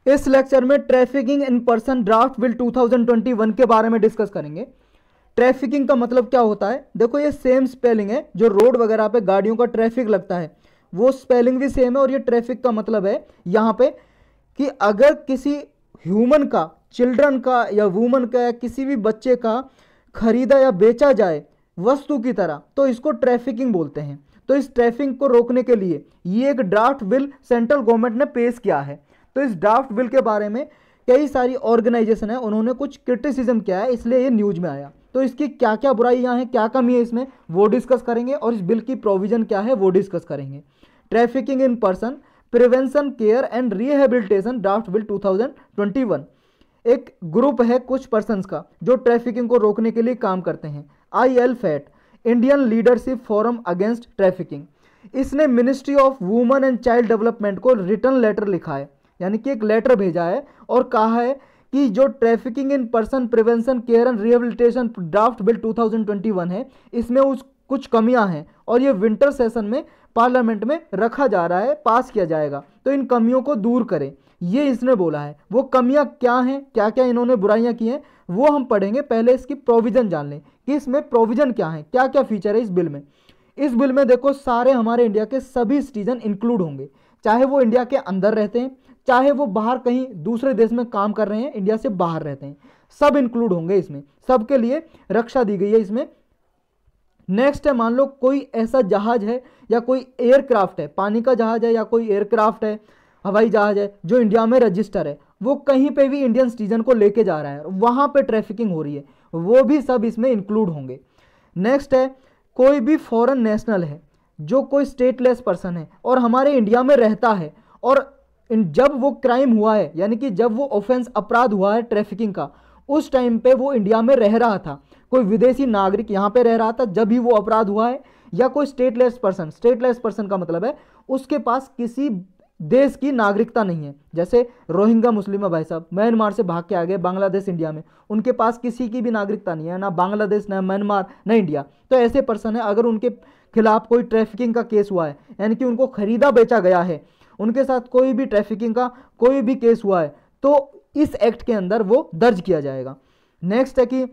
इस लेक्चर में trafficking in person draft bill 2021 के बारे में डिस्कस करेंगे। ट्रैफिकिंग का मतलब क्या होता है, देखो ये सेम स्पेलिंग है, जो रोड वगैरह पे गाड़ियों का ट्रैफिक लगता है वो स्पेलिंग भी सेम है, और ये ट्रैफिक का मतलब है यहाँ पे कि अगर किसी ह्यूमन का, चिल्ड्रन का या वुमन का या किसी भी बच्चे का खरीदा या बेचा जाए वस्तु की तरह, तो इसको ट्रैफिकिंग बोलते हैं। तो इस ट्रैफिकिंग को रोकने के लिए ये एक ड्राफ्ट बिल सेंट्रल गवर्नमेंट ने पेश किया है। तो इस ड्राफ्ट बिल के बारे में कई सारी ऑर्गेनाइजेशन है, उन्होंने कुछ क्रिटिसिज्म किया है, इसलिए ये न्यूज में आया। तो इसकी क्या क्या बुराइयां हैं, क्या कमी है इसमें, वो डिस्कस करेंगे, और इस बिल की प्रोविजन क्या है वो डिस्कस करेंगे। Trafficking in person prevention care and rehabilitation draft bill 2021 एक ग्रुप है कुछ पर्सन्स का जो ट्रैफिकिंग को रोकने के लिए काम करते हैं। ILFAT, Indian leadership forum against trafficking, इसने ministry of women and child development को रिटर्न लेटर लिखा है, यानी कि एक लेटर भेजा है और कहा है कि जो trafficking in person prevention care and rehabilitation draft bill 2021 है, इसमें कुछ कमियां हैं और ये विंटर सेशन में पार्लियामेंट में रखा जा रहा है, पास किया जाएगा, तो इन कमियों को दूर करें, ये इसने बोला है। वो कमियां क्या हैं, क्या क्या इन्होंने बुराइयां की हैं, वो हम पढ़ेंगे। पहले इसकी प्रोविजन जान लें कि इसमें प्रोविजन क्या है, क्या क्या फीचर है इस बिल में। इस बिल में देखो सारे हमारे इंडिया के सभी सिटीजन इंक्लूड होंगे, चाहे वो इंडिया के अंदर रहते हैं, चाहे वो बाहर कहीं दूसरे देश में काम कर रहे हैं, इंडिया से बाहर रहते हैं, सब इंक्लूड होंगे इसमें, सबके लिए रक्षा दी गई है इसमें। नेक्स्ट है, मान लो कोई ऐसा जहाज है या कोई एयरक्राफ्ट है, पानी का जहाज है या कोई एयरक्राफ्ट है, हवाई जहाज है, जो इंडिया में रजिस्टर है, वो कहीं पे भी इंडियन सिटीजन को लेके जा रहा है, वहां पे ट्रैफिकिंग हो रही है, वो भी सब इसमें इंक्लूड होंगे। नेक्स्ट है, कोई भी फॉरेन नेशनल है, जो कोई स्टेटलेस पर्सन है और हमारे इंडिया में रहता है, और जब वो क्राइम हुआ है, यानी कि जब वो ऑफेंस, अपराध हुआ है ट्रैफिकिंग का, उस टाइम पे वो इंडिया में रह रहा था, कोई विदेशी नागरिक यहाँ पे रह रहा था जब भी वो अपराध हुआ है, या कोई स्टेटलेस पर्सन, स्टेटलेस पर्सन का मतलब है उसके पास किसी देश की नागरिकता नहीं है, जैसे रोहिंग्या मुस्लिम है भाई साहब, म्यांमार से भाग के आ गए बांग्लादेश इंडिया में, उनके पास किसी की भी नागरिकता नहीं है, ना बांग्लादेश, ना म्यांमार, ना इंडिया, तो ऐसे पर्सन है, अगर उनके खिलाफ कोई ट्रैफिकिंग का केस हुआ है, यानी कि उनको खरीदा बेचा गया है, उनके साथ कोई भी ट्रैफिकिंग का कोई भी केस हुआ है, तो इस एक्ट के अंदर वो दर्ज किया जाएगा। नेक्स्ट है कि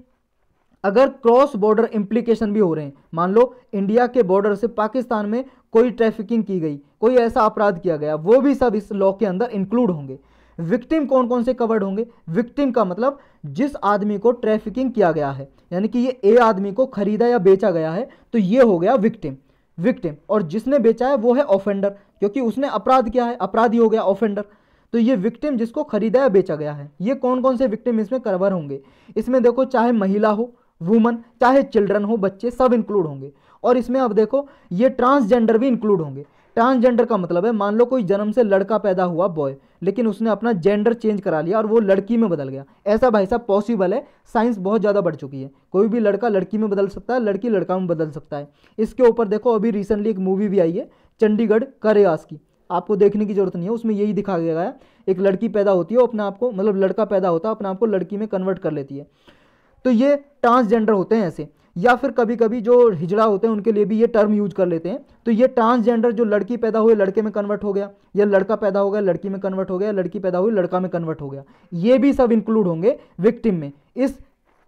अगर क्रॉस बॉर्डर इंप्लीकेशन भी हो रहे हैं, मान लो इंडिया के बॉर्डर से पाकिस्तान में कोई ट्रैफिकिंग की गई, कोई ऐसा अपराध किया गया, वो भी सब इस लॉ के अंदर इंक्लूड होंगे। विक्टिम कौन कौन से कवर्ड होंगे, विक्टिम का मतलब जिस आदमी को ट्रैफिकिंग किया गया है, यानी कि ये ए आदमी को खरीदा या बेचा गया है, तो ये हो गया विक्टिम। विक्टिम, और जिसने बेचा है वो है ऑफेंडर, क्योंकि उसने अपराध किया है, अपराधी हो गया ऑफेंडर। तो ये विक्टिम जिसको खरीदा या बेचा गया है, ये कौन कौन से विक्टिम इसमें कवर होंगे, इसमें देखो चाहे महिला हो, वुमन, चाहे चिल्ड्रन हो, बच्चे, सब इंक्लूड होंगे। और इसमें अब देखो ये ट्रांसजेंडर भी इंक्लूड होंगे। ट्रांसजेंडर का मतलब है, मान लो कोई जन्म से लड़का पैदा हुआ बॉय, लेकिन उसने अपना जेंडर चेंज करा लिया और वो लड़की में बदल गया, ऐसा भाई साहब पॉसिबल है, साइंस बहुत ज़्यादा बढ़ चुकी है, कोई भी लड़का लड़की में बदल सकता है, लड़की लड़का में बदल सकता है। इसके ऊपर देखो अभी रिसेंटली एक मूवी भी आई है चंडीगढ़ का रियाज की, आपको देखने की जरूरत नहीं है, उसमें यही दिखाया गया है, एक लड़की पैदा होती है, वो अपने आप को, मतलब लड़का पैदा होता है, अपने आप को लड़की में कन्वर्ट कर लेती है, तो ये ट्रांसजेंडर होते हैं ऐसे। या फिर कभी कभी जो हिजड़ा होते हैं उनके लिए भी ये टर्म यूज कर लेते हैं, तो ये ट्रांसजेंडर, जो लड़की पैदा हुई लड़के में कन्वर्ट हो गया, या लड़का पैदा हो गया लड़की में कन्वर्ट हो गया, लड़की पैदा हुई लड़का में कन्वर्ट हो गया, ये भी सब इंक्लूड होंगे विक्टिम में, इस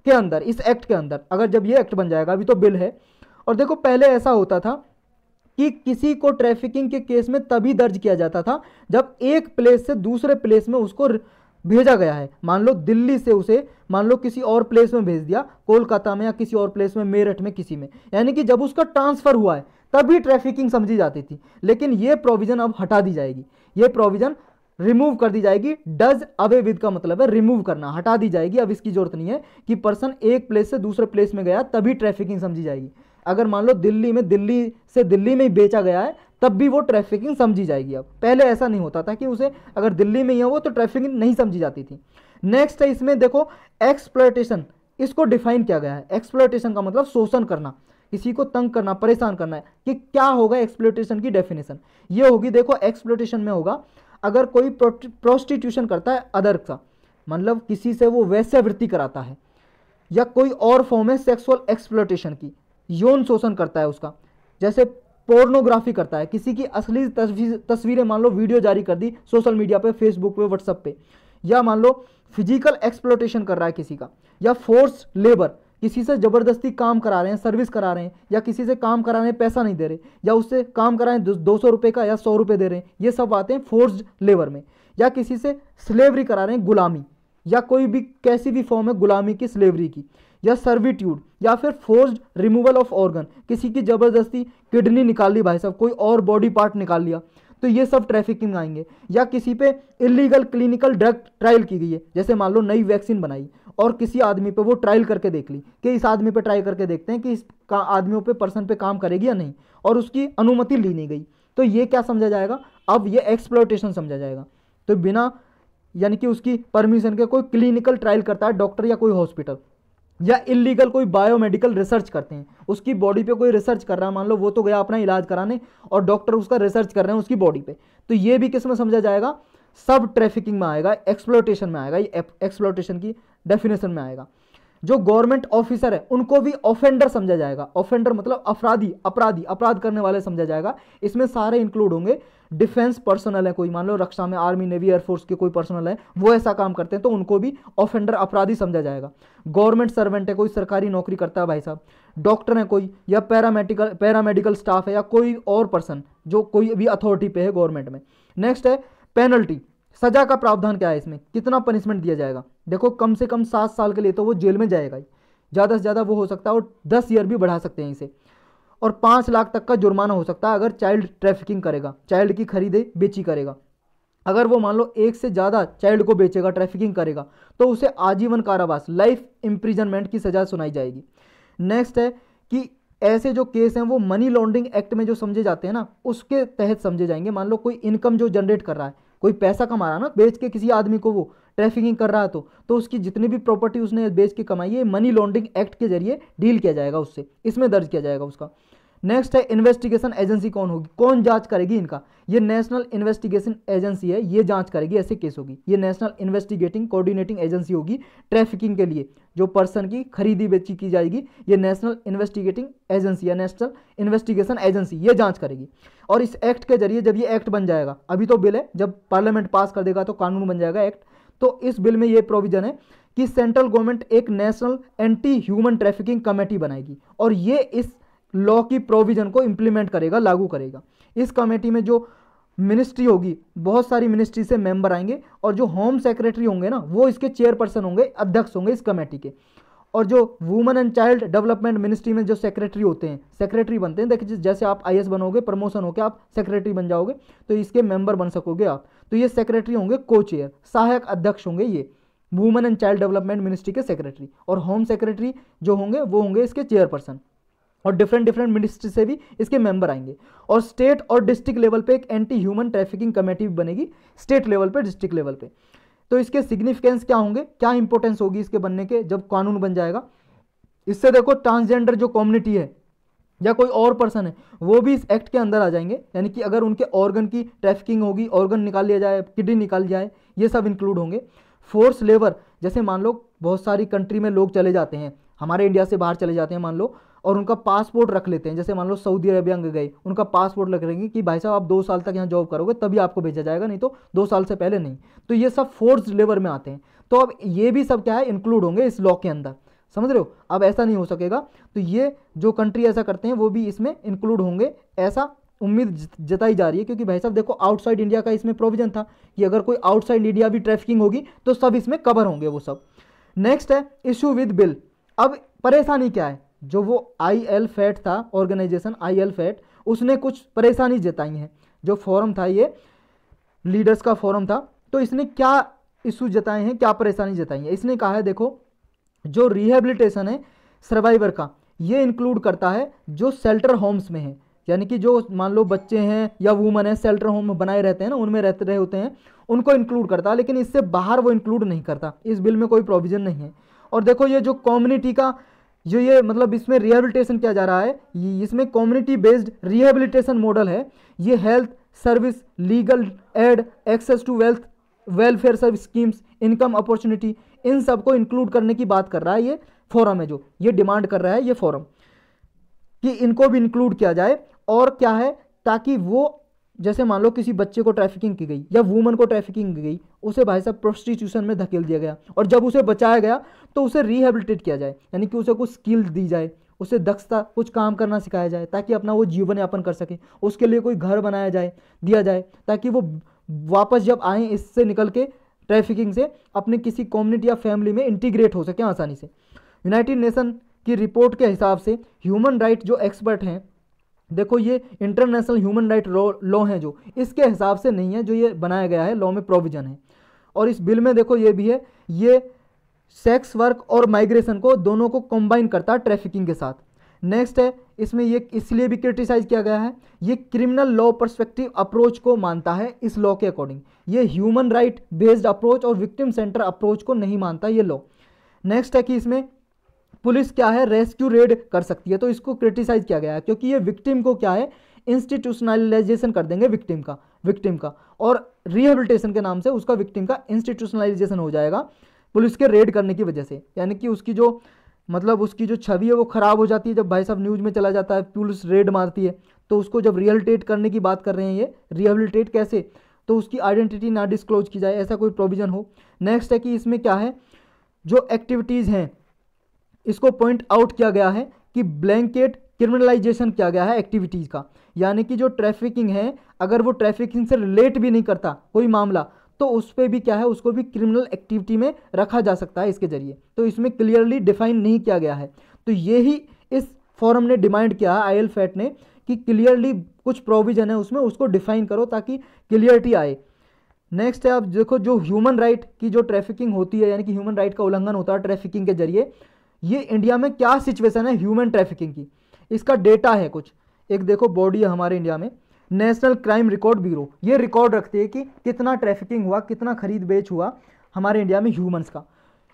के अंदर, इस एक्ट के अंदर, अगर जब ये एक्ट बन जाएगा, अभी तो बिल है। और देखो पहले ऐसा होता था कि किसी को ट्रैफिकिंग के केस में तभी दर्ज किया जाता था जब एक प्लेस से दूसरे प्लेस में उसको भेजा गया है, मान लो दिल्ली से उसे, मान लो किसी और प्लेस में भेज दिया, कोलकाता में या किसी और प्लेस में, मेरठ में, किसी में, यानी कि जब उसका ट्रांसफर हुआ है तभी ट्रैफिकिंग समझी जाती थी। लेकिन ये प्रोविजन अब हटा दी जाएगी, ये प्रोविजन रिमूव कर दी जाएगी। डज अवे विद का मतलब है रिमूव करना, हटा दी जाएगी। अब इसकी जरूरत नहीं है कि पर्सन एक प्लेस से दूसरे प्लेस में गया तभी ट्रैफिकिंग समझी जाएगी। अगर मान लो दिल्ली में, दिल्ली से दिल्ली में ही बेचा गया है, तब भी वो ट्रैफिकिंग समझी जाएगी। अब पहले ऐसा नहीं होता था कि उसे अगर दिल्ली में ही है वो, तो ट्रैफिकिंग नहीं समझी जाती थी। नेक्स्ट है, इसमें देखो एक्सप्लॉयटेशन, इसको डिफाइन किया गया है। एक्सप्लॉयटेशन का मतलब शोषण करना, किसी को तंग करना, परेशान करना है। कि क्या होगा एक्सप्लॉयटेशन की डेफिनेशन, ये होगी, देखो एक्सप्लॉयटेशन में होगा, अगर कोई प्रोस्टिट्यूशन करता है अदर का, मतलब किसी से वो वैश्यावृत्ति कराता है, या कोई और फॉर्म है सेक्सुअल एक्सप्लॉयटेशन की, यौन शोषण करता है उसका, जैसे पोर्नोग्राफी करता है, किसी की असली तस्वीरें मान लो वीडियो जारी कर दी सोशल मीडिया पे, फेसबुक पे, व्हाट्सएप पे, या मान लो फिजिकल एक्सप्लोटेशन कर रहा है किसी का, या फोर्स लेबर, किसी से जबरदस्ती काम करा रहे हैं, सर्विस करा रहे हैं, या किसी से काम करा रहे हैं पैसा नहीं दे रहे, या उससे काम करा रहे हैं 200 रुपये का या 100 रुपये दे रहे हैं, ये सब आते हैं फोर्स्ड लेबर में। या किसी से स्लेवरी करा रहे हैं, गुलामी, या कोई भी कैसी भी फॉर्म है गुलामी की, स्लेवरी की, या सर्विट्यूड, या फिर फोर्स्ड रिमूवल ऑफ ऑर्गन, किसी की जबरदस्ती किडनी निकाल ली भाई साहब, कोई और बॉडी पार्ट निकाल लिया, तो ये सब ट्रैफिकिंग आएंगे। या किसी पे इलीगल क्लिनिकल ड्रग ट्रायल की गई है, जैसे मान लो नई वैक्सीन बनाई और किसी आदमी पे वो ट्रायल करके देख ली कि इस आदमी पे ट्राई करके देखते हैं कि इस आदमियों पे पर्सन पे काम करेगी या नहीं, और उसकी अनुमति ली नहीं गई, तो ये क्या समझा जाएगा, अब ये एक्सप्लॉयटेशन समझा जाएगा। तो बिना यानी कि उसकी परमिशन के कोई क्लिनिकल ट्रायल करता है डॉक्टर या कोई हॉस्पिटल, या इलीगल कोई बायोमेडिकल रिसर्च करते हैं, उसकी बॉडी पे कोई रिसर्च कर रहा है, मान लो वो तो गया अपना इलाज कराने और डॉक्टर उसका रिसर्च कर रहे हैं उसकी बॉडी पे, तो ये भी किस में समझा जाएगा, सब ट्रैफिकिंग में आएगा, एक्सप्लॉयटेशन में आएगा, ये एक्सप्लॉयटेशन की डेफिनेशन में आएगा। जो गवर्नमेंट ऑफिसर है उनको भी ऑफेंडर समझा जाएगा, ऑफेंडर मतलब अपराधी, अपराध करने वाले समझा जाएगा। इसमें सारे इंक्लूड होंगे, डिफेंस पर्सनल है कोई, मान लो रक्षा में, आर्मी, नेवी, एयरफोर्स के कोई पर्सनल है वो ऐसा काम करते हैं तो उनको भी ऑफेंडर, अपराधी समझा जाएगा। गवर्नमेंट सर्वेंट है, कोई सरकारी नौकरी करता है भाई साहब, डॉक्टर है कोई, या पैरामेडिकल स्टाफ है, या कोई और पर्सन जो कोई भी अथॉरिटी पे है गवर्नमेंट में। नेक्स्ट है पेनल्टी, सजा का प्रावधान क्या है इसमें, कितना पनिशमेंट दिया जाएगा। देखो कम से कम 7 साल के लिए तो वो जेल में जाएगा ही, ज़्यादा से ज़्यादा वो हो सकता है, और 10 ईयर भी बढ़ा सकते हैं इसे, और 5 लाख तक का जुर्माना हो सकता है अगर चाइल्ड ट्रैफिकिंग करेगा, चाइल्ड की खरीदे बेची करेगा। अगर वो मान लो एक से ज़्यादा चाइल्ड को बेचेगा, ट्रैफिकिंग करेगा, तो उसे आजीवन कारावास, लाइफ इम्प्रिजनमेंट की सजा सुनाई जाएगी। नेक्स्ट है कि ऐसे जो केस हैं वो मनी लॉन्ड्रिंग एक्ट में जो समझे जाते हैं ना, उसके तहत समझे जाएंगे। मान लो कोई इनकम जो जनरेट कर रहा है, कोई पैसा कमा रहा है ना बेच के किसी आदमी को, वो ट्रैफिकिंग कर रहा है, तो उसकी जितनी भी प्रॉपर्टी उसने बेच के कमाई है मनी लॉन्ड्रिंग एक्ट के जरिए डील किया जाएगा, उससे इसमें दर्ज किया जाएगा उसका। नेक्स्ट है इन्वेस्टिगेशन एजेंसी कौन होगी, कौन जांच करेगी इनका, ये नेशनल इन्वेस्टिगेशन एजेंसी है, ये जांच करेगी ऐसे केस होगी, ये नेशनल इन्वेस्टिगेटिंग कोऑर्डिनेटिंग एजेंसी होगी ट्रैफिकिंग के लिए, जो पर्सन की खरीदी बेची की जाएगी, ये नेशनल इन्वेस्टिगेटिंग एजेंसी या नेशनल इन्वेस्टिगेशन एजेंसी ये जांच करेगी। और इस एक्ट के जरिए जब ये एक्ट बन जाएगा, अभी तो बिल है, जब पार्लियामेंट पास कर देगा तो कानून बन जाएगा एक्ट, तो इस बिल में ये प्रोविजन है कि सेंट्रल गवर्नमेंट एक national anti human trafficking committee बनाएगी, और ये इस लॉ की प्रोविजन को इंप्लीमेंट करेगा, लागू करेगा। इस कमेटी में जो मिनिस्ट्री होगी, बहुत सारी मिनिस्ट्री से मेंबर आएंगे, और जो होम सेक्रेटरी होंगे ना वो इसके चेयरपर्सन होंगे, अध्यक्ष होंगे इस कमेटी के। और जो women and child development ministry में जो सेक्रेटरी होते हैं, सेक्रेटरी बनते हैं, देखिए जैसे आप IAS बनोगे, प्रमोशन होकर आप सेक्रेटरी बन जाओगे तो इसके मेंबर बन सकोगे आप, तो ये सेक्रेटरी होंगे को चेयर, सहायक अध्यक्ष होंगे ये women and child development ministry के सेक्रेटरी, और होम सेक्रेटरी जो होंगे वो होंगे इसके चेयरपर्सन, और डिफरेंट मिनिस्ट्री से भी इसके मेंबर आएंगे। और स्टेट और डिस्ट्रिक्ट लेवल पे एक एंटी ह्यूमन ट्रैफिकिंग कमेटी भी बनेगी, स्टेट लेवल पे, डिस्ट्रिक्ट लेवल पे। तो इसके सिग्निफिकेंस क्या होंगे, क्या इंपॉर्टेंस होगी इसके बनने के जब कानून बन जाएगा। इससे देखो ट्रांसजेंडर जो कम्युनिटी है या कोई और पर्सन है वो भी इस एक्ट के अंदर आ जाएंगे, यानी कि अगर उनके ऑर्गन की ट्रैफिकिंग होगी, ऑर्गन निकाल लिया जाए, किडनी निकाल जाए, ये सब इंक्लूड होंगे। फोर्स लेबर, जैसे मान लो बहुत सारी कंट्री में लोग चले जाते हैं, हमारे इंडिया से बाहर चले जाते हैं मान लो, और उनका पासपोर्ट रख लेते हैं, जैसे मान लो सऊदी अरेबिया गए, उनका पासपोर्ट रख लेंगे कि भाई साहब आप 2 साल तक यहाँ जॉब करोगे तभी आपको भेजा जाएगा, नहीं तो 2 साल से पहले नहीं। तो ये सब फोर्स लेबर में आते हैं, तो अब ये भी सब क्या है, इंक्लूड होंगे इस लॉ के अंदर, समझ रहे हो। अब ऐसा नहीं हो सकेगा, तो ये जो कंट्री ऐसा करते हैं वो भी इसमें इंक्लूड होंगे, ऐसा उम्मीद जताई जा रही है। क्योंकि भाई साहब देखो आउटसाइड इंडिया का इसमें प्रोविजन था कि अगर कोई आउटसाइड इंडिया भी ट्रैफिकिंग होगी तो सब इसमें कवर होंगे वो सब। नेक्स्ट है इशू विद बिल। अब परेशानी क्या है, जो वो ILFAT था, ऑर्गेनाइजेशन ILFAT, उसने कुछ परेशानी जताई है। जो फोरम था ये लीडर्स का फोरम था, तो इसने क्या इशू जताए हैं, क्या परेशानी जताई है। इसने कहा है देखो जो रिहेबिलिटेशन है सर्वाइवर का, ये इंक्लूड करता है जो शेल्टर होम्स में है, यानी कि जो मान लो बच्चे हैं या वुमन है शेल्टर होम में बनाए रहते हैं ना, उनमें रहते रहे होते हैं, उनको इंक्लूड करता है, लेकिन इससे बाहर वो इंक्लूड नहीं करता, इस बिल में कोई प्रोविजन नहीं है। और देखो ये जो कम्युनिटी का जो ये मतलब इसमें रिहेबिलिटेशन किया जा रहा है, इसमें कम्युनिटी बेस्ड रिहेबिलिटेशन मॉडल है। ये health service, legal aid, access to welfare service schemes, income opportunity, इन सबको इंक्लूड करने की बात कर रहा है ये फोरम है, जो ये डिमांड कर रहा है ये फोरम कि इनको भी इंक्लूड किया जाए। और क्या है, ताकि वो जैसे मान लो किसी बच्चे को ट्रैफिकिंग की गई या वुमन को ट्रैफिकिंग की गई, उसे भाई साहब प्रोस्टिट्यूशन में धकेल दिया गया, और जब उसे बचाया गया तो उसे रिहेबिलिटेट किया जाए, यानी कि उसे कुछ स्किल दी जाए, उसे दक्षता कुछ काम करना सिखाया जाए ताकि अपना वो जीवन यापन कर सके, उसके लिए कोई घर बनाया जाए, दिया जाए, ताकि वो वापस जब आए इससे निकल के ट्रैफिकिंग से अपने किसी कम्युनिटी या फैमिली में इंटीग्रेट हो सके आसानी से। यूनाइटेड नेशन की रिपोर्ट के हिसाब से ह्यूमन राइट जो एक्सपर्ट हैं, देखो ये इंटरनेशनल ह्यूमन राइट लॉ है जो, इसके हिसाब से नहीं है, जो ये बनाया गया है लॉ में प्रोविजन है। और इस बिल में देखो ये भी है, ये सेक्स वर्क और माइग्रेशन को दोनों को कंबाइन करता है ट्रैफिकिंग के साथ। नेक्स्ट है, इसमें ये इसलिए भी क्रिटिसाइज किया गया है, ये क्रिमिनल लॉ पर्सपेक्टिव अप्रोच को मानता है इस लॉ के अकॉर्डिंग, ये ह्यूमन राइट बेस्ड अप्रोच और विक्टिम सेंटर अप्रोच को नहीं मानता ये लॉ। नेक्स्ट है कि इसमें पुलिस क्या है, रेस्क्यू रेड कर सकती है, तो इसको क्रिटिसाइज किया गया है क्योंकि ये विक्टिम को क्या है, इंस्टीट्यूशनलाइजेशन कर देंगे विक्टिम का और रिहेबिलिटेशन के नाम से उसका विक्टिम का इंस्टीट्यूशनलाइजेशन हो जाएगा पुलिस के रेड करने की वजह से, यानी कि उसकी जो मतलब उसकी जो छवि है वो खराब हो जाती है जब भाई साहब न्यूज़ में चला जाता है पुलिस रेड मारती है, तो उसको जब रिहेबिलिटेट करने की बात कर रहे हैं, ये रिहेबिलिटेट कैसे, तो उसकी आइडेंटिटी ना डिस्क्लोज की जाए, ऐसा कोई प्रोविजन हो। नेक्स्ट है कि इसमें क्या है, जो एक्टिविटीज़ हैं इसको पॉइंट आउट किया गया है कि ब्लैंकेट क्रिमिनलाइजेशन किया गया है एक्टिविटीज़ का, यानी कि जो ट्रैफिकिंग है अगर वो ट्रैफिकिंग से रिलेट भी नहीं करता कोई मामला, तो उस पर भी क्या है, उसको भी क्रिमिनल एक्टिविटी में रखा जा सकता है इसके जरिए, तो इसमें क्लियरली डिफाइन नहीं किया गया है। तो यही इस फोरम ने डिमांड किया है ILFAT ने कि क्लियरली कुछ प्रोविजन है उसमें उसको डिफाइन करो ताकि क्लियरिटी आए। नेक्स्ट है, अब देखो जो ह्यूमन राइट की जो ट्रैफिकिंग होती है, यानी कि ह्यूमन राइट का उल्लंघन होता है ट्रैफिकिंग के जरिए, ये इंडिया में क्या सिचुएशन है ह्यूमन ट्रैफिकिंग की, इसका डेटा है कुछ, एक देखो बॉडी है हमारे इंडिया में, नेशनल क्राइम रिकॉर्ड ब्यूरो, ये रिकॉर्ड रखती है कि कितना ट्रैफिकिंग हुआ, कितना खरीद बेच हुआ हमारे इंडिया में ह्यूमंस का।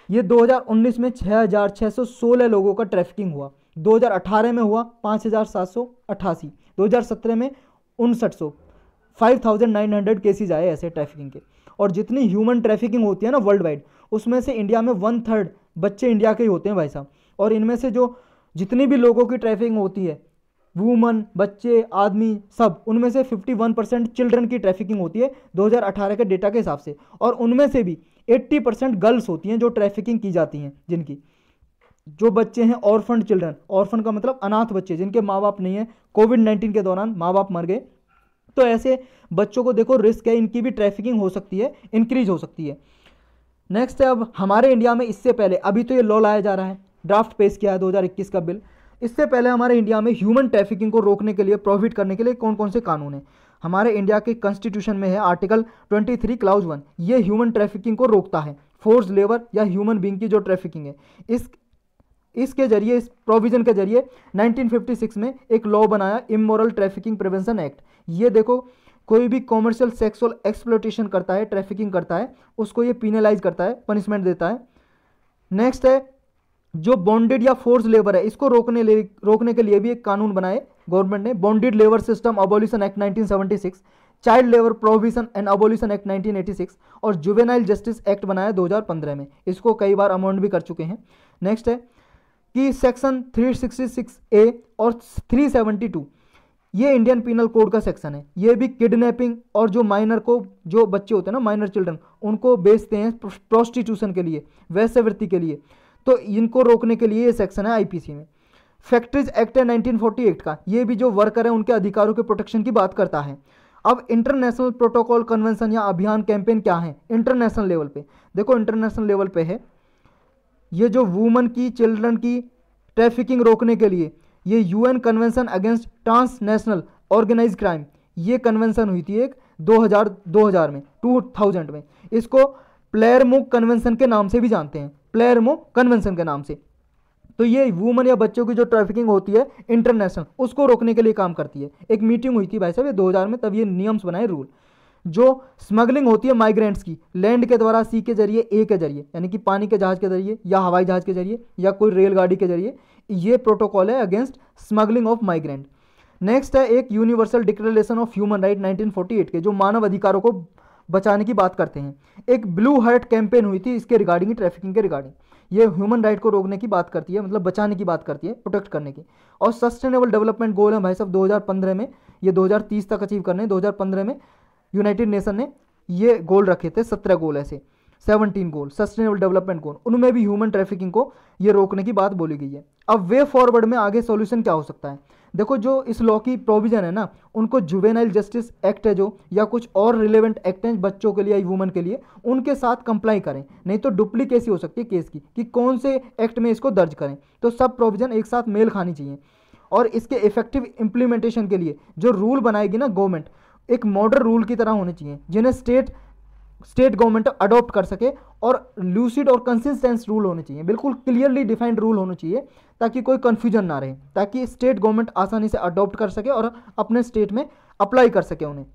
ये 2019 में 6,616 लोगों का ट्रैफिकिंग हुआ, 2018 में हुआ 5,788, 2017 में 5900, 5,900 केसेज आए ऐसे ट्रैफिकिंग के। और जितनी ह्यूमन ट्रैफिकिंग होती है ना वर्ल्ड वाइड, उसमें से इंडिया में 1/3 बच्चे इंडिया के ही होते हैं भाई साहब, और इनमें से जो जितनी भी लोगों की ट्रैफिकिंग होती है, वुमन, बच्चे, आदमी, सब, उनमें से 51% चिल्ड्रन की ट्रैफिकिंग होती है 2018 के डेटा के हिसाब से, और उनमें से भी 80% गर्ल्स होती हैं जो ट्रैफिकिंग की जाती हैं, जिनकी जो बच्चे हैं ऑर्फन चिल्ड्रन, ऑर्फन का मतलब अनाथ बच्चे जिनके माँ बाप नहीं है, कोविड-19 के दौरान माँ बाप मर गए, तो ऐसे बच्चों को देखो रिस्क है, इनकी भी ट्रैफिकिंग हो सकती है, इंक्रीज हो सकती है। नेक्स्ट है, अब हमारे इंडिया में इससे पहले, अभी तो ये लॉ लाया जा रहा है, ड्राफ्ट पेश किया है 2021 का बिल, इससे पहले हमारे इंडिया में ह्यूमन ट्रैफिकिंग को रोकने के लिए, प्रोहिबिट करने के लिए कौन कौन से कानून हैं। हमारे इंडिया के कॉन्स्टिट्यूशन में है आर्टिकल 23 क्लाउज 1, ये ह्यूमन ट्रैफिकिंग को रोकता है, फोर्स लेबर या ह्यूमन बींग की जो ट्रैफिकिंग है, इसके जरिए, इस प्रोविजन के जरिए 1956 में एक लॉ बनाया, इमोरल ट्रैफिकिंग प्रिवेंशन एक्ट। ये देखो कोई भी कॉमर्शियल सेक्सुअल एक्सप्लॉयटेशन करता है, ट्रैफिकिंग करता है, उसको ये पीनलाइज करता है, पनिशमेंट देता है। नेक्स्ट है, जो बॉन्डेड या फोर्स लेबर है, इसको रोकने के लिए भी एक कानून बनाए गवर्नमेंट ने, bonded labour system abolition act 1976, child labour prohibition and abolition act 1986 और जुवेनाइल जस्टिस एक्ट बनाया 2015 में, इसको कई बार अमेंड भी कर चुके हैं। नेक्स्ट है कि सेक्शन 366A और 372, ये इंडियन पिनल कोड का सेक्शन है, ये भी किडनैपिंग और जो माइनर को, जो बच्चे होते हैं ना माइनर चिल्ड्रन, उनको बेचते हैं प्रोस्टिट्यूशन के लिए, वैश्यवृत्ति के लिए, तो इनको रोकने के लिए ये सेक्शन है IPC में। फैक्ट्रीज एक्ट है 1948 का, ये भी जो वर्कर है उनके अधिकारों के प्रोटेक्शन की बात करता है। अब इंटरनेशनल प्रोटोकॉल, कन्वेंशन या अभियान, कैंपेन क्या है इंटरनेशनल लेवल पे, देखो इंटरनेशनल लेवल पे है ये जो वुमन की, चिल्ड्रन की ट्रैफिकिंग रोकने के लिए, ये UN convention against transnational organise crime, ये कन्वेंशन हुई थी एक 2000 में, 2000 में, इसको प्लेरमो कन्वेंशन के नाम से भी जानते हैं, प्लेरमो कन्वेंशन के नाम से। तो ये वुमन या बच्चों की जो ट्रैफिकिंग होती है इंटरनेशनल, उसको रोकने के लिए काम करती है। एक मीटिंग हुई थी भाई साहब ये 2000 में, तब ये नियम्स बनाए, रूल। जो स्मगलिंग होती है माइग्रेंट्स की, लैंड के द्वारा, सी के जरिए, ए के जरिए, यानी कि पानी के जहाज के जरिए या हवाई जहाज के जरिए या कोई रेलगाड़ी के जरिए, ये प्रोटोकॉल है against smuggling of migrant. Next है एक universal declaration of human right 1948 के, जो मानव अधिकारों को बचाने की बात करते हैं। एक ब्लू हार्ट कैंपेन हुई थी इसके रिगार्डिंग, ट्रैफिकिंग के रिगार्डिंग। ये ह्यूमन राइट को रोकने की बात करती है, मतलब बचाने की बात करती है, प्रोटेक्ट करने की। और सस्टेनेबल डेवलपमेंट गोल है भाई साहब 2015 में, ये 2030 तक अचीव करने। 2015 में यूनाइटेड नेशन ने ये गोल रखे थे, 17 गोल ऐसे, 17 गोल सस्टेनेबल डेवलपमेंट गोल, उनमें भी ह्यूमन ट्रैफिकिंग को ये रोकने की बात बोली गई है। अब वे फॉरवर्ड में आगे सॉल्यूशन क्या हो सकता है? देखो जो इस लॉ की प्रोविजन है ना, उनको जुवेनाइल जस्टिस एक्ट है जो, या कुछ और रिलेवेंट एक्ट हैं बच्चों के लिए या वुमेन के लिए, उनके साथ कंप्लाई करें। नहीं तो डुप्लीकेसी हो सकती है केस की कि कौन से एक्ट में इसको दर्ज करें। तो सब प्रोविजन एक साथ मेल खानी चाहिए। और इसके इफेक्टिव इंप्लीमेंटेशन के लिए जो रूल बनाएगी ना गवर्नमेंट, एक मॉडल रूल की तरह होने चाहिए जिन्हें स्टेट गवर्नमेंट अडॉप्ट कर सके, और लूसिड और कंसिस्टेंस रूल होने चाहिए, बिल्कुल क्लियरली डिफाइंड रूल होने चाहिए, ताकि कोई कंफ्यूजन ना रहे, ताकि स्टेट गवर्नमेंट आसानी से अडॉप्ट कर सके और अपने स्टेट में अप्लाई कर सके उन्हें।